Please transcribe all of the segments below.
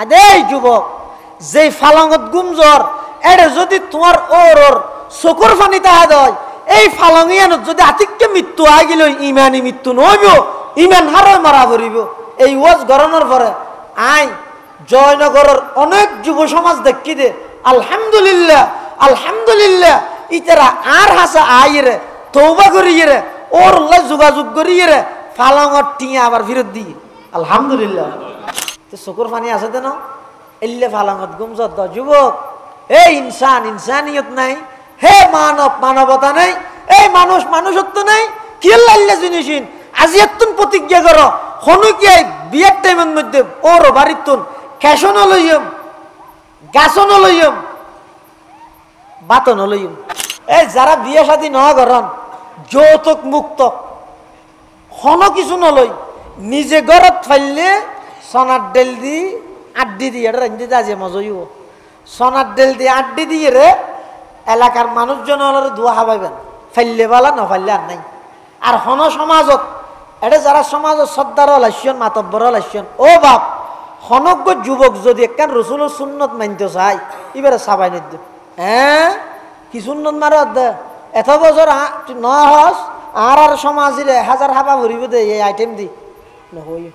আদে যুবক যে ফালঙত গুমজর এড়ে যদি তোমার ওর চকুর পানি তাহা দেয় এই ফালঙিয়ানত যদি আতিককে মৃত্যু আগিল ইমানি মৃত্যু নইব ইমান হারই মারা পড়িব। এই ওয়াজ গরনের পরে আই জয়নগরের অনেক যুব সমাজ দেখি দে আলহামদুলিল্লাহ আলহামদুলিল্লাহ ইতারা আর হাসা আইরে তৌবা করিয়ে ওর যোগাযোগ করিয়ে ফালঙর টিয়া আবার ফিরত দিয়ে আলহামদুলিল্লাহ। চকুর পানি আছে দেন এলে ফালঙত গুমজত যুবক এই ইনসান ইনসানিয়ত নাই হে মানব মানবতা নাই এই মানুষ মানুষত্ব নাই কি লাইলে জিনিস আজি একটুন প্রতিজ্ঞা করো হনুকিয়াই বিয়ের টাইমের মধ্যে ওর বাড়িতুন ক্যাশন লইম গাছন লইম বাতন লইম। এই যারা বিয়ে শাদী ন করেন যৌতুক মুক্ত হন কিছু নলই নিজে ঘরত ফাইলে সোনার ডেল দি আড্ডি দিয়ে এটা রান্ধি আজি মজইব সোনার ডেল দিয়ে আড্ডি দিয়ে রে এলাকার মানুষজন দোয়া হাবাইবেন ফাইলে বালা ন ফাইলে আর নাই। আর হন সমাজত এটা যারা সমাজত শ্রদ্ধার লাইসন মাতব্বর লাইসন ও বাপ হনজ্ঞ যুবক যদি একখান রসুলের সুন্নত মানতে চাই এবারে সাবাই নিত হ্যাঁ কি সুন্নত মারত দে এত বছর ন হস আর সমাজের 1000 হাবা ভরিব দে এই আইটেম দি নহই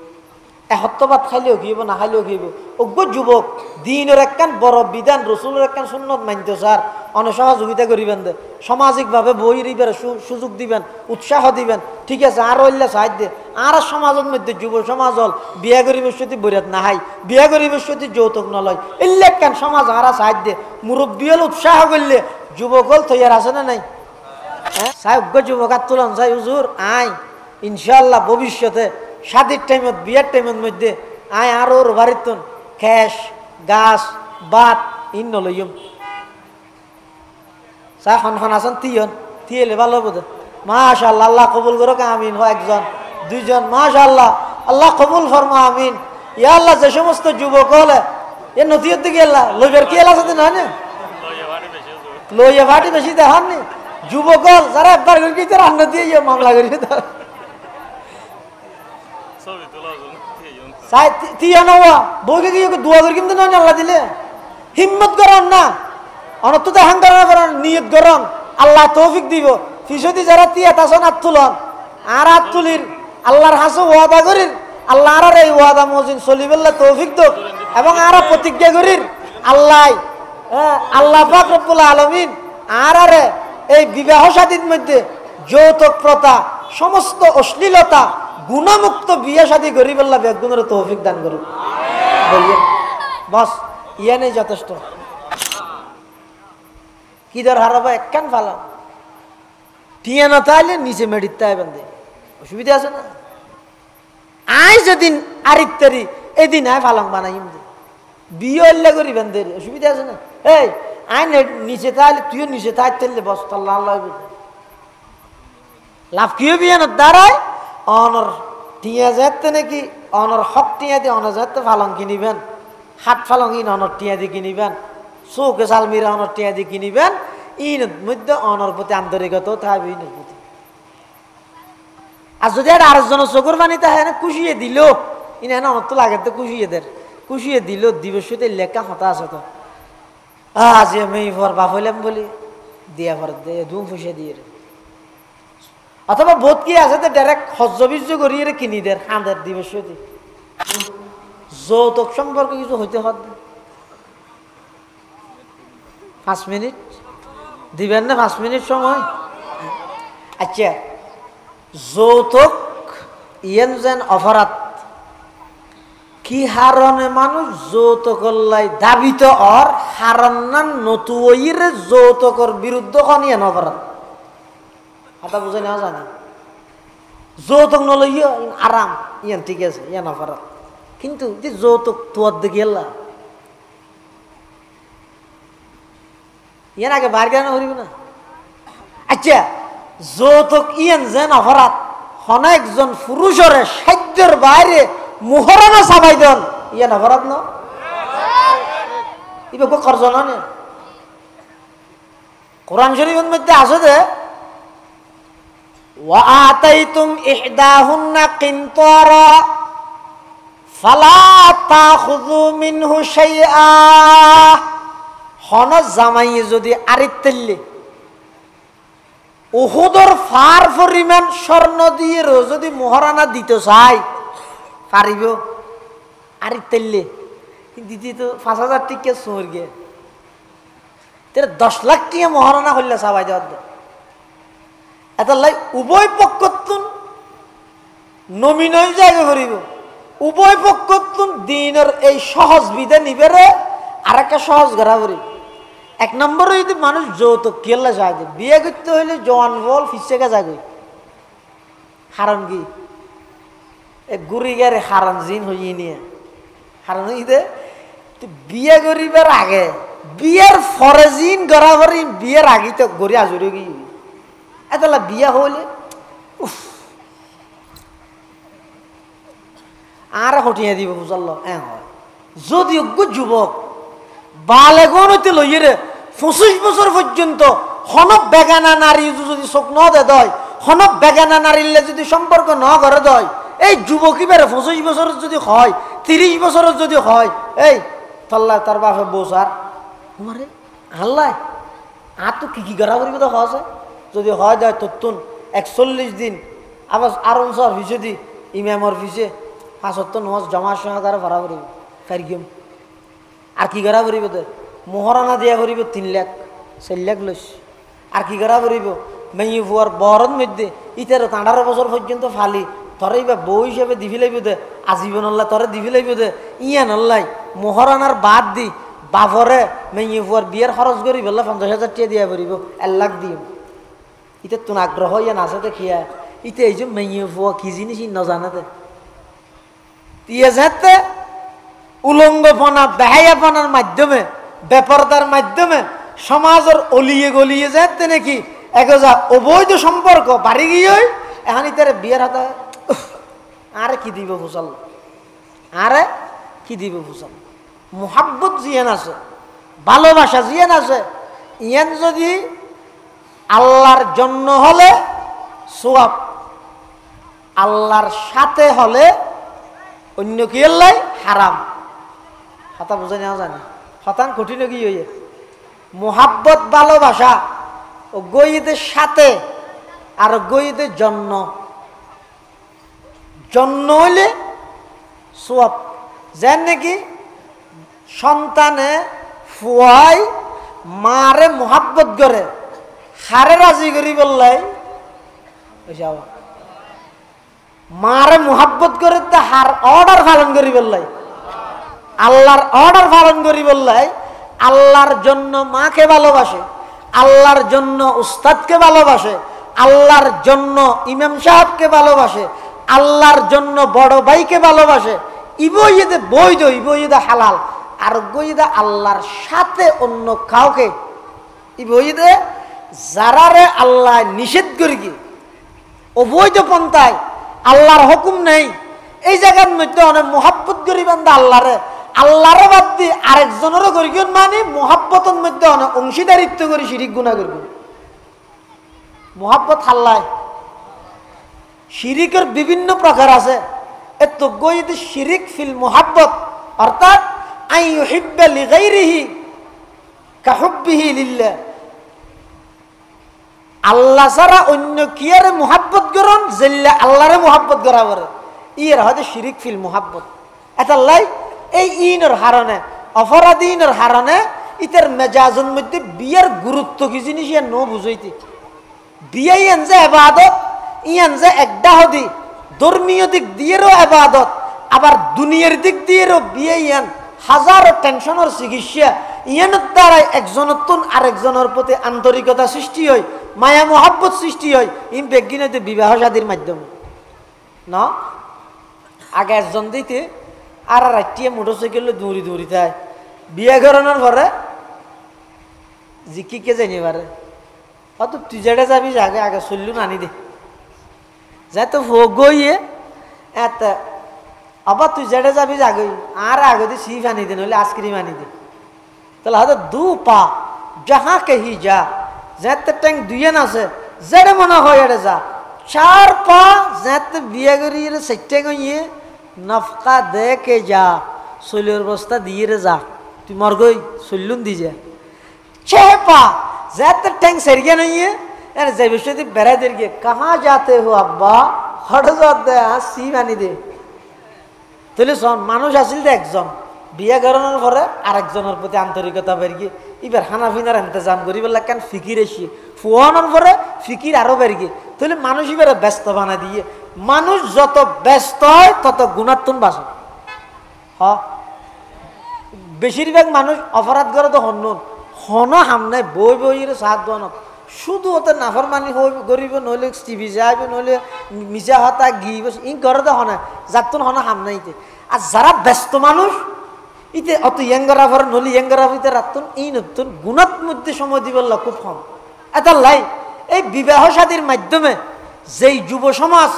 এসত্তবাদ খাইলেও ঘিব না খাইলেও ঘিব অজ্ঞ যুবক দিনের একখান বড় বিধান রসুলের একখান সুন্নত মানতে চার অনেক সহযোগিতা করিবেন দে সামাজিকভাবে বই দিবেন সুযোগ দিবেন উৎসাহ দিবেন ঠিক আছে আর হইলে সাহায্য দে আর সমাজের মধ্যে যুব সমাজ হল বিয়া গরিবের সাথে বৈরাত না হাই বিয়া গরিবের সাথে যৌতুক নলয় এলে একখান সমাজ আর সাহায্য দে মুরব্বী হল উৎসাহ করলে যুবক হল তৈয়ার আছে না নাই হ্যাঁ সাই অজ্ঞ যুবক আর তুলন সাই হুজুর আই ইনশাল্লাহ ভবিষ্যতে শাদির টাইমত বিয়ের টাইমের মধ্যে আয় আর ওর বাড়িতন খ্যাস গাছ বাত ইন নলইম চা খন আছেন তিয়েলে ভালো বোধ মাশাআল্লাহ আল্লাহ কবুল করো আমিন হয় একজন দুইজন মাশাআল্লাহ আল্লাহ কবুল ফরমা আমিন ইয়া আল্লাহ যে সমস্ত যুবক হলে এ নথিয়ত দিকে আল্লাহ লইবার কি এলা সাথে না লইয়া ভাটি বেশি দেখান নি যুবক হল যারা একবার করে কি রান্না দিয়ে মামলা করি বইকে গিয়ে দোয়া করি কিন্তু না আল্লাহ দিলে হিম্মত করেন না অনত দেখান করেন নিয়ত করেন আল্লাহ তৌফিক দিব ফিসদি যারা তিয়াত আছেন হাত তুলন আর হাত তুলির আল্লাহর হাসু ওয়াদা করির আল্লাহ আর এই ওয়াদা মজিন চলিবেল্লা তৌফিক দোক এবং আর প্রতিজ্ঞা করির আল্লাহ আল্লাহ পাক রব্বুল আলামিন আর এই বিবাহ শাদীর মধ্যে যৌতুক প্রথা সমস্ত অশ্লীলতা গুণামুক্ত বিয়ে শাদী গরিবেল্লা বেগুনের তৌফিক দান করুন বস ইয়া নেই যথেষ্ট কি দর হারাবো একখান ফালা টিয়া না তাইলে নিচে মেডিত তাইবেন দে অসুবিধা আছে না আই যেদিন আরিত্তারি এদিন আয় ফালং বানাইম দে বিয়ে হল্লা করিবেন দে অসুবিধা আছে না এই আই নিচে তাইলে তুইও নিচে তাইলে বস তাল্লাহ লাভ কিও বিয়ে না দাঁড়ায় অনর টিয়া যেতে নাকি অনর হক টিয়া দিয়ে অনর যেতে ফালং কিনিবেন হাত ফালং ইন অনর টিয়া দিয়ে কিনিবেন চৌকে চালমিরা অনর টিয়া দিয়ে কিনিবেন ইনের মধ্যে অনর প্রতি আন্তরিকতাও থাকবে ইনের প্রতি। আর যদি আর আরেকজনের চকুর পানি তাহলে কুশিয়ে দিল ইনে অনর তো লাগে তো কুশিয়ে দিল দিবসতে লেখা হতা আছে তো আজ আমি ভর বাপ হইলাম বলি দিয়া ভর দিয়ে ধুম ফুসে দিয়ে অথবা বোধ কি আছে তো ডাইরেক্ট হজ্জবিজ্জ করিয়ে কিনি দের হাঁদের দিবে সত্যি যৌতুক সম্পর্কে কিছু হইতে হবে 5 মিনিট দিবেন না 5 মিনিট সময় আচ্ছা যৌতুক ইয়েন যেন অপরাধ কি হারণে মানুষ যৌতুকল্লাই দাবিত অর হারণ নতুয়ের যৌতুকর বিরুদ্ধে কনিয়ান অপরাধ কথা বুঝে নেওয়া জানি যৌতুক নল আরাম ইয়ান ঠিক আছে ইয়ান অপরাধ কিন্তু যে যৌতুক তোয়ার দিকে এলা ইয়ান আগে বাইর কেন করিব না। আচ্ছা যৌতুক ইয়ান যেন অপরাধ হন একজন পুরুষরে সাধ্যের বাইরে মুহরানা চাবাই দেন ইয়ান অপরাধ ন ইবে কর্জ না কোরআন শরীফের মধ্যে আছে যে وآتيتم إحداهن قنطارا ফালা তাখুযু মিনহু শাইআ, হন জামাইয়ে যদি আরিতেললে উহুদর ফার পরিমাণ স্বর্ণ দিয়ে যদি মোহরানা দিতে চাই পারিব? আরিতেললে দিতে তো 5,000 টিকা সোর গে, 10 লাখ টিয়া মহারণা হইলে সবাই দেওয়ার এত লাই উভয় পক্ষতুন নমিনয় জায়গা করিব, উভয় পক্ষতুন দিনের এই সহজ বিধে নিবেরে আর একটা সহজ গড়া করিব। 1 নম্বরে যদি মানুষ যৌতুক কেলা যায়, বিয়ে করতে হইলে জওয়ান বল ফিসেকা যাগই, হারণ কি গুড়ি গারে হারণ জিন হইয়ে নিয়ে হারণ হইতে বিয়ে করিবার আগে, বিয়ের ফরে জিন গড়া করি, বিয়ের আগে তো গড়ি আজুরি গিয়ে এতলা বিয়া হইলে আর হটিয়ে দিব বুঝল। যদি যুবক বালেগন হইতে লইয়ে 25 বছর পর্যন্ত হনক বেগানা নারী যদি চোখ ন দে দয়, হনক বেগানা নারীলে যদি সম্পর্ক ন করে দয়, এই যুবকী বেড়ে 25 বছর যদি হয়, 30 বছর যদি হয়, এই তল্লা তার বাপে বসার তোমারে আল্লাহ আর তো কি গড়া করিব তো হসে যদি হয় যায় তত্তুন 41 দিন আবার আরম সর ভিসে দি ইমামর ভিসে 75 নমাজ জমা সহকারে ভরা করিব কারিগম। আর কি গড়া করিব তো মোহরানা দিয়া করিব 3 লাখ 4 লাখ লইস। আর কি গড়া করিব মেয়ে ফুয়ার বহরত মধ্যে ইতার 18 বছর পর্যন্ত ফালি তরেই বা বউ হিসেবে দিবি লাগবে দে, আজীবন আল্লাহ তরে দিবি লাগবে দে, ইয়া নল্লাই মোহরানার বাদ দি বাফরে মেয়ে ফুয়ার বিয়ের খরচ করি বললে 50,000 টাকা দিয়া পড়িব, 1 লাখ দিম। ইতে তোর আগ্রহ ইয়া নাচে দেখিয়া ইতে এই যে মেয়ে ফুয়া কি জিনিস নজানাতে ইয়ে যেতে উলঙ্গপনা বেহাইয়াপনার মাধ্যমে বেপরদার মাধ্যমে সমাজের অলিয়ে গলিয়ে যেতে নাকি একজা অবৈধ সম্পর্ক বাড়ি গিয়ে এখন ইতারে বিয়ের হাতে আরে কি দিব ফুসল, আরে কি দিব ফুসল। মোহাব্বত জিয়ান আছে, ভালোবাসা জিয়ান আছে, ইয়ান যদি আল্লাহর জন্য হলে সোয়াব, আল্লাহর সাথে হলে অন্য কি আল্লাহ হারাম। কথা বুঝে নেওয়া জানে হতান কঠিন কি হইয়ে মোহাব্বত ভালোবাসা ও গইদের সাথে আর গইদের জন্য, জন্য হইলে সোয়াব। যেন নাকি সন্তানে ফুয়াই মারে মোহাব্বত করে হারে রাজি করি বললাই মারে মোহাব্বত করে তা হার অর্ডার পালন করি বললাই, আল্লাহর অর্ডার পালন করি বললাই। আল্লাহর জন্য মাকে ভালোবাসে, আল্লাহর জন্য উস্তাদকে ভালোবাসে, আল্লাহর জন্য ইমাম সাহেবকে ভালোবাসে, আল্লাহর জন্য বড় ভাইকে ভালোবাসে, ইবইদে বৈধ ইবইদে হালাল। আর গইদা আল্লাহর সাথে অন্য কাউকে ইবইদে যারারে আল্লাহ নিষেধ করি কি অবৈধ পন্থায় আল্লাহর হুকুম নেই, এই জায়গার মধ্যে অনেক মোহাব্বত করি বান্দা আল্লাহরে, আল্লাহরে বাদ দিয়ে আরেকজনেরও করি মানে মোহাব্বতের মধ্যে অনেক অংশীদারিত্ব করি শিরিক গুনাহ করব। মোহাব্বত হাল্লায় শিরিকের বিভিন্ন প্রকার আছে, এত গইদ শিরিক ফিল মোহাব্বত অর্থাৎ আই ইউহিব্বা লিগাইরিহি কাহুব্বিহি লিল্লাহ, আল্লাহ ছাড়া অন্য কিয়ারে মোহাব্বত করন জেল্লা আল্লাহরে মোহাব্বত করা করে, ইয়ের হয়তো শিরিক ফিল মোহাব্বত। এটা লাই এই ইনের হারণে অপরাধীনের হারণে ইতার মেজাজের মধ্যে বিয়ের গুরুত্ব কি জিনিস ইয়া ন বুঝাইতে। বিয়ে ইয়ান যে এবাদত, ইয়ান যে একদাহদি ধর্মীয় দিক দিয়েরও এবাদত, আবার দুনিয়ার দিক দিয়েরও বিয়ে ইয়ান হাজারো টেনশনের চিকিৎসা। ইয়ানের দ্বারাই একজনের তুন আরেকজনের প্রতি আন্তরিকতা সৃষ্টি হয়, মায়া মোহাব্বত সৃষ্টি হয়, ইম বেগিনতে বিবাহ শাদীর মাধ্যমে ন। আগে একজন দিতে আর রাত্রিয়ে মোটরসাইকেলে দৌড়ি দৌড়ি থাকে, বিয়ে করানোর পরে জিকিকে জানি পারে অত তুই যেটা যাবি আগে আগে চললু নানি দে যাই তো গইয়ে এত আবার তুই যেটা যাবি আগে আর আগে দিয়ে সিফ আনি দে নইলে আইসক্রিম আনি দে। তাহলে হয়তো দু পা যাহা কেহি যা যেতে ট্যাঙ্ক দুইয়েন আছে যেটা মনে হয় এটা যা, 4 পা যেতে বিয়ে করি সেটে গইয়ে নফকা দে কে যা, শৈলের বস্তা দিয়ে রে যা, তুই মরগই শৈলুন দি যা চেপা যাতে ট্যাঙ্ক সেরিয়ে নিয়ে যে বিষয়টি বেড়াই দিয়ে কাহা যাতে হো আব্বা হঠাৎ দে সি বানি দে তাহলে শোন মানুষ আসিল দে একজন বিয়ে করানোর পরে আরেকজনের প্রতি আন্তরিকতা বেরিয়ে এবার খানা পিনার ইন্তজাম করি বললে কেন ফিকির এসি ফুয়ানোর পরে ফিকির আরো বেরিয়ে তাহলে মানুষ এবার ব্যস্ত বানা দিয়ে মানুষ যত ব্যস্ত হয় তত গুণাত্মন বাসে হ বেশিরভাগ মানুষ অপরাধ করে তো হন হন হামনে বই বইয়ের সাত দন শুধু ওতে নাফরমানি গরিব নইলে টিভি যাইবে নইলে মিশা হতা গিয়ে ই করে তো হনে যাতন হন হামনাইতে আর যারা ব্যস্ত মানুষ ইতে অত ইয়াঙ্গারাফার নলি ইয়াঙ্গারাফিতে রাখতুন এই নতুন গুণাত মধ্যে সময় দিবার খুব কম এটা লাই এই বিবাহ শাদীর মাধ্যমে যেই যুব সমাজ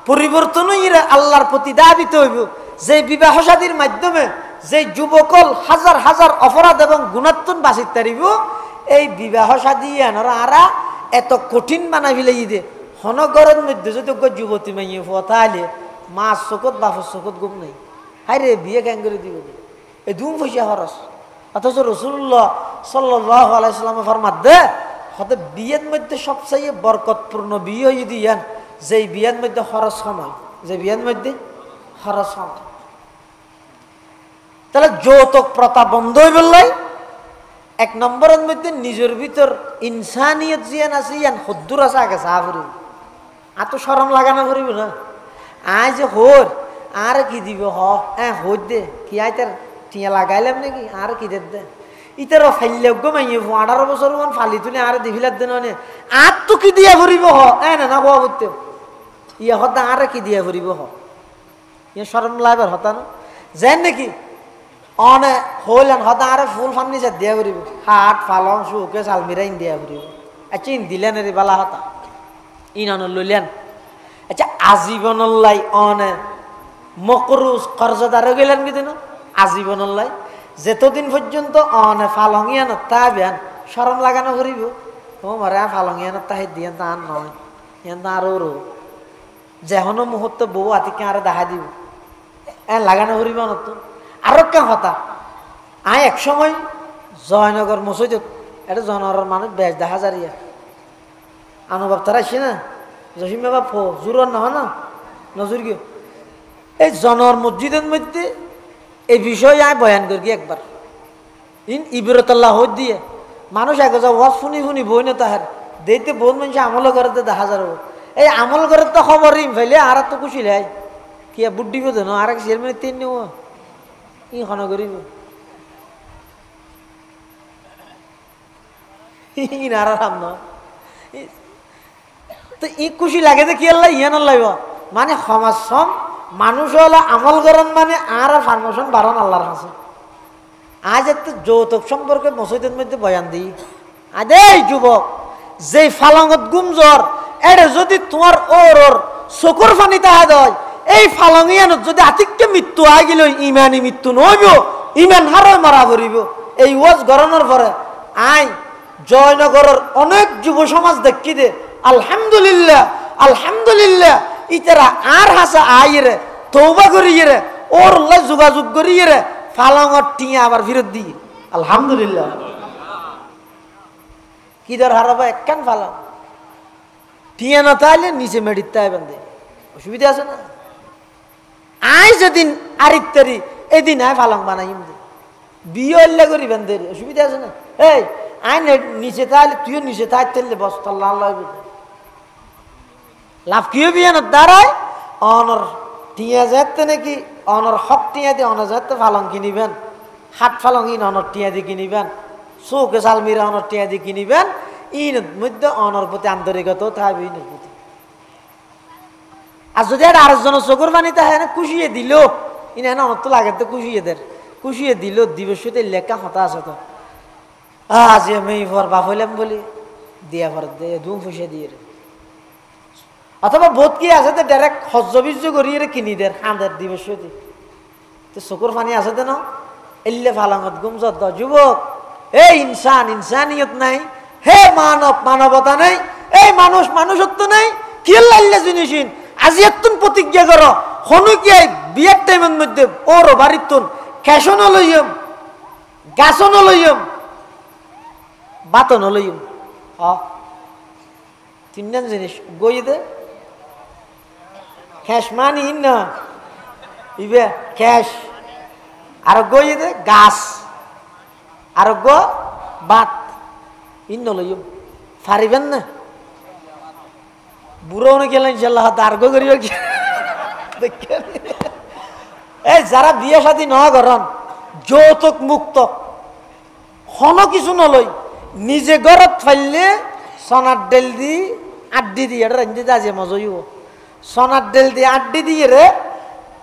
পরিবর্তন হইরা আল্লাহর প্রতি দাবিত হইব যে বিবাহ শাদীর মাধ্যমে যে যুবকল হাজার হাজার অপরাধ এবং গুণাত্মন বাঁচিত তারিব এই বিবাহ শাদী এনারা আরা এত কঠিন বানাই ফেলাই দে হনগরের মধ্যে যদি যুবতী মাইয়ে ফতা আলে মাছ চকত বাপর চকত গুম নাই হাই রে বিয়ে ক্যাং করে দিব এই দুম পয়সা খরচ অথচ রসুল্লাহ সাল্লাল্লাহু আলাইহি সাল্লামে ফরমাত দে হতে বিয়ের মধ্যে সবচেয়ে বরকতপূর্ণ বিয়ে যদি ইয়ান যে বিয়ের মধ্যে খরচ সময় যে বিয়ের মধ্যে খরচ সময় তাহলে যৌতুক প্রথা বন্ধ হয়ে বললাই এক নম্বরের মধ্যে নিজের ভিতর ইনসানিয়ত জিয়ান আছে ইয়ান হদ্দুর আছে আগে চা করিব আর তো সরম লাগানো করিব না আয় যে হোর আর কি দিব হোর দে কি আয় তার টিয়া লাগাইলাম নাকি আর কি দে ইতার ফাইলে মাইয়ে 18 বছর ফালি তুলে আর দিভিলার দেন আর তো কি দিয়া ভরিব না না হওয়া করতে ইয়ে হতা আর কি দিয়া ভরিব ইয়ে সরম লাগবে হতা না যেন নাকি অনে হইলেন হতা আরে ফুল ফার্নিচার দিয়া ভরিব হাট ফালং সুকে সালমিরা ইন দিয়া ভরিব আচ্ছা ইন দিলেন রে বালা হতা ইন অন লইলেন আচ্ছা আজীবনল্লাই অনে মকরুজ কর্জদারে গেলেন কি দিন আজীবনল্লাই যেতদিন পর্যন্ত অনে ফালংিয়ান তা বিয়ান সরম লাগানো করিব তোমারে ফালংিয়ান তাহে দিয়ে তা নয় ইয়ান তা আরো রো যেহনো মুহূর্ত বউ আতিকে আরে দেখা দিব লাগানো করিব নতো আরো কে হতা আয় এক সময় জয়নগর মসজিদ এটা জনগরের মানুষ বেশ দেখা যারিয়া আনুবাব তারা আসি না জসিম বাবা ফো জোর নহয় না নজর গিয়ে এই জনর মসজিদের মধ্যে এই বিষয়ে আয় বয়ান করি একবার ইন ইবরতাল্লাহ হই দিয়ে মানুষ আগে যা ওয়াজ শুনি শুনি বই না তাহার দেখতে বহুত মানুষ আমল করে দেখা যাব এই আমল করে তো খবর ইম ফেলে আর তো খুশি লাই কি বুদ্ধি বোধ না আর এক শের মিনিট তিন নেব ই খন করিব আরাম ন তো ই খুশি লাগে যে কি আল্লাহ ইয়ে নলাইব মানে সমাজ সম মানুষ হলো আমল করেন মানে আর ফার্মেশন বাড়ান আল্লাহর কাছে আজ একটু যৌতুক সম্পর্কে মসজিদের মধ্যে বয়ান দিই আজ এই যুবক যে ফালঙত গুমজর এটা যদি তোমার ওর চকুর ফানি তাহা দেয় এই ফালঙিয়ানত যদি আতিককে মৃত্যু আই গেল ইমানি মৃত্যু নইব ইমান হারে মারা করিব এই ওয়াজ গরনের পরে আই জয়নগরের অনেক যুব সমাজ দেখি দে আলহামদুলিল্লাহ আলহামদুলিল্লাহ ইতারা আর হাসা আইরে তৌবা করিয়ে ওর যোগাযোগ করিয়ে ফালঙর টিয়া আবার ফিরত দিয়ে আলহামদুলিল্লাহ কি দর হারাবো একখান ফালং টিয়া না তাইলে নিচে মেডিত তাই বান্ধে অসুবিধা আছে না আই যেদিন আরিত তারি এদিন আয় ফালং বানাইম দে বিয়ে হল্লা করি বান্ধে অসুবিধা আছে না এই আই নিচে তাইলে তুইও নিচে তাই তেললে বস্তা আল্লাহ লাভ কি হবি না দাঁড়ায় অনর টিয়া যাতে নাকি অনর হক টিয়া দিয়ে অনর যাতে ফালং কিনিবেন হাত ফালং ইন অনর টিয়া দিয়ে কিনিবেন চৌকে চালমিরা অনর টিয়া দিয়ে কিনিবেন ইন মধ্যে অনর প্রতি আন্তরিকতাও থাকবে ইনের প্রতি আর যদি আর আরেকজনের চকুর পানি তাহে খুশিয়ে দিল ইন এনে অনর তো লাগে তো খুশিয়ে দিল দিবসতে লেখা হতা আছে তো আজ আমি ভর বাপ হইলাম বলি দিয়া ভর দিয়ে ধুম ফুসে দিয়ে অথবা বোধ কি আছে তো ডাইরেক্ট হজ্জবিজ্য করিয়ে কিনি দের হাঁদের দিবসতি তো চকুর পানি আছে তো না এলে ফালাঙত গুম যত যুবক এই ইনসানিয়ত নাই হে মানবতা নাই এই মানুষত্ব নাই কি লাইলে জিনিস আজি একটু প্রতিজ্ঞা করো হনু কি বিয়ের টাইমের মধ্যে ওর বাড়ির তুন ক্যাশন লইম গাছন লইম বাতন লইম তিনজন জিনিস গই দে ক্যাশ মানি না ইবে ক্যাশ আর গই দে গাছ আর গো বাত ইন্ন লইম ফারিবেন না বুড়ো গেলেন ইনশাল্লাহ দার্ঘ করিব কি এই যারা বিয়ে শাদী ন করেন যৌতুক মুক্ত হন কিছু নলই নিজে ঘরত ফাইলে সোনার ডেল দি আড্ডি দিয়ে এটা রান্ধি আজে মজইব সোনার ডেল দিয়ে আড্ডি দিয়ে রে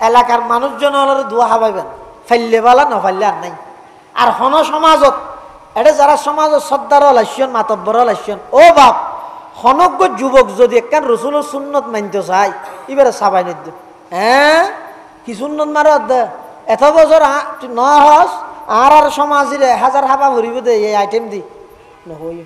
এলাকার মানুষজন দোয়া হাবাইবেন ফাইলে বালা ন ফাইলে আর নাই আর হন সমাজত এটা যারা সমাজত শ্রদ্ধার লাইসন মাতব্বর লাইসন ও বাপ হনজ্ঞ যুবক যদি একখান রসুলের সুন্নত মানতে চাই এবারে সাবাই নিদ্য হ্যাঁ কি সুন্নত মারত দে এত বছর ন হস আর সমাজের 1000 হাবা ভরিব দে এই আইটেম দি নহই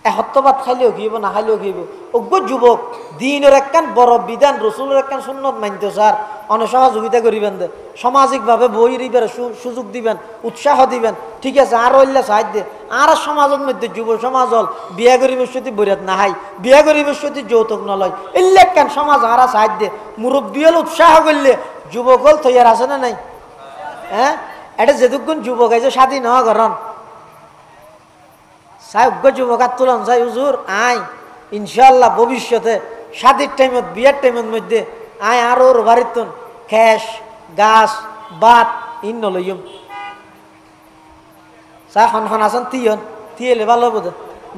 এসত্তবাদ খাইলেও ঘিব না খাইলেও ঘিব অজ্ঞ যুবক দিনের একখান বড় বিধান রসুলের একখান সুন্নত মানতে চার অনেক সহযোগিতা করিবেন দে সামাজিকভাবে বই এবারে সুযোগ দিবেন উৎসাহ দিবেন ঠিক আছে আর হইলে সাহায্য দে আর সমাজের মধ্যে যুব সমাজ হল বিয়া গরিবের সত্যি বৈরাত না হাই বিয়া গরিবের সত্যি যৌতুক নলয় এলে একখান সমাজ আর সাহায্য দে মুরব্বী হল উৎসাহ করলে যুবক হল তৈয়ার আছে না নাই হ্যাঁ এটা যেটুকুন যুবক আছে স্বাধীন হওয়া গরম চাই অজ্ঞ যুবক আর তুলন চাই হুজুর আয় ইনশাল্লাহ ভবিষ্যতে শাদির টাইমত বিয়ের টাইমের মধ্যে আয় আর ওর বাড়ির তুন খ্যাস গাছ বাত ইন নলইম চাই খন আছেন তিয়েলে ভালো বোধ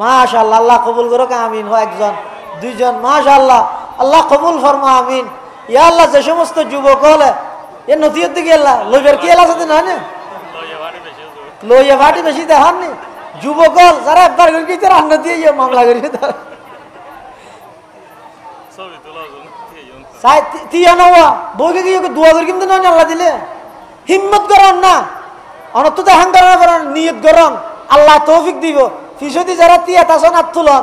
মাশাআল্লাহ আল্লাহ কবুল করো আমিন হয় একজন দুইজন মাশাআল্লাহ আল্লাহ কবুল ফরমা আমিন ইয়া আল্লাহ যে সমস্ত যুবক হলে এ নথিয়ত দিকে আল্লাহ লইবার কি এলা সাথে নয় না লইয়া ভাটি বেশি দেখান নি যুবক যারা একবার করে রান্না দিয়ে মামলা করি বউকে গিয়ে দোয়া করি কিন্তু নয় আল্লাহ দিলে হিম্মত করেন না অনর্থ হাঙ্গার করেন নিয়ত করেন আল্লাহ তৌফিক দিব ফিসদি যারা তিয়া তাছন হাত তুলন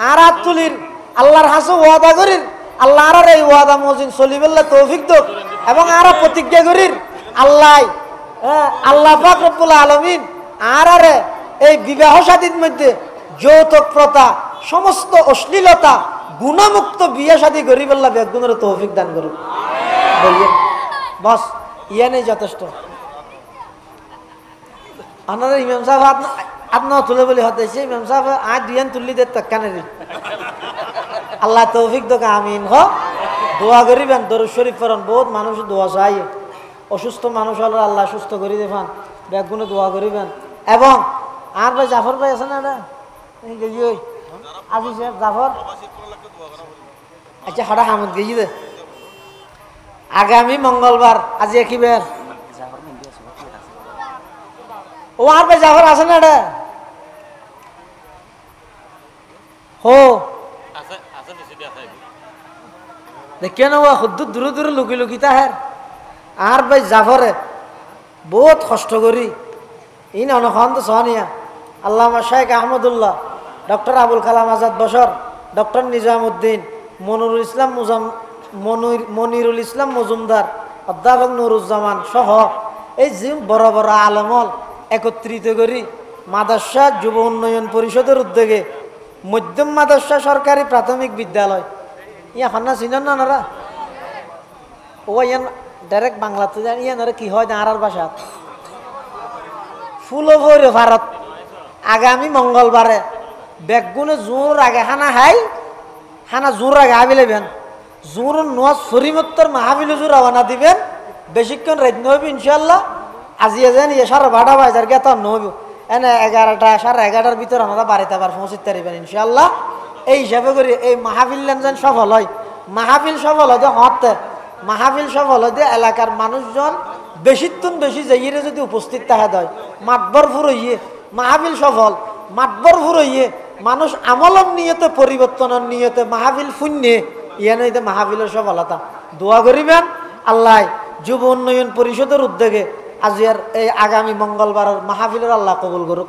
আর হাত তুলির আল্লাহর হাসো ওয়াদা করির আল্লাহ আর এই ওয়াদা মজিন চলিবেল্লা তৌফিক দোক এবং আর প্রতিজ্ঞা করির আল্লাহ আল্লাহ পাক রব্বুল আলামিন আর এই বিবাহ শাদীর মধ্যে যৌতুক প্রথা সমস্ত অশ্লীলতা গুণামুক্ত বিয়ে শাদী গরিবেল্লা বেগুনের তৌফিক দান করুন বলিয়েন বস ইয়া নেই যথেষ্ট আপনারা ইমাম সাহেব আপনার তুলে বলি হতেছে ইমাম সাহেব আজ দুয়ান তুললি দে তক্কানের আল্লাহ তৌফিক দোকা আমিন হ দোয়া করিবেন দরুদ শরীফ পড়েন বহুত মানুষ দোয়া চাই অসুস্থ মানুষ হলে আল্লাহ সুস্থ করে দেবেন বেগুনে দোয়া করিবেন এবং আর ভাই জাফর ভাই আছে না আজি সাহেব জাফর আচ্ছা হঠাৎ হামদ গেছি দে আগামী মঙ্গলবার আজি কি বার ও আর ভাই জাফর আছে না রে হো দেখে না ও খুদ্দ দূরে দূরে লুকি লুকিতা হ্যার আর ভাই জাফরে বহুত কষ্ট করি ইন অনখন তো সহনিয়া আল্লামা শেখ আহমদুল্লাহ ডক্টর আবুল কালাম আজাদ বশর ডক্টর নিজামুদ্দিন মনিরুল ইসলাম মজুমদার অধ্যাপক নুরুজ্জামান সহ এই যে বড় বড় আলমল একত্রিত করি মাদ্রাসা যুব উন্নয়ন পরিষদের উদ্যোগে মধ্যম মাদ্রাসা সরকারি প্রাথমিক বিদ্যালয় ইয়া ফান্না চিনেন না নারা ও ইয়ান ডাইরেক্ট বাংলাতে জান ইয়ান কি হয় আর ভাষাত ফুল ভারত আগামী মঙ্গলবারে বেগুনে জোর আগে হানা জোর আগে আবিলেবেন জোর নোয়াজ শরীমত্তর মাহাবিল জোর রওনা দিবেন বেশিক্ষণ রাত নহব ইনশাল্লাহ আজি যেন ইয়ে 12:30 বাজার গে তো নহব এনে 11টা 11:30 ভিতরে আমরা বাড়িতে আবার পৌঁছিতে পারিবেন ইনশাল্লাহ এই হিসাবে করি এই মাহফিল যেন সফল হয় মাহফিল সফল হয় হতে মাহফিল সফল হয় এলাকার মানুষজন বেশিতুন বেশি যাইয়ে যদি উপস্থিত থাকে দেয় মাতবর ফুরইয়ে মাহফিল সফল মাতবর ফুরইয়ে মানুষ আমলন নিয়তে পরিবর্তনের নিয়তে মাহফিল শূন্যে ইয়ে নইতে মাহফিলের সফলতা দোয়া করিবেন আল্লাহ যুব উন্নয়ন পরিষদের উদ্যোগে আজিয়ার এই আগামী মঙ্গলবার মাহফিলের আল্লাহ কবুল করুক।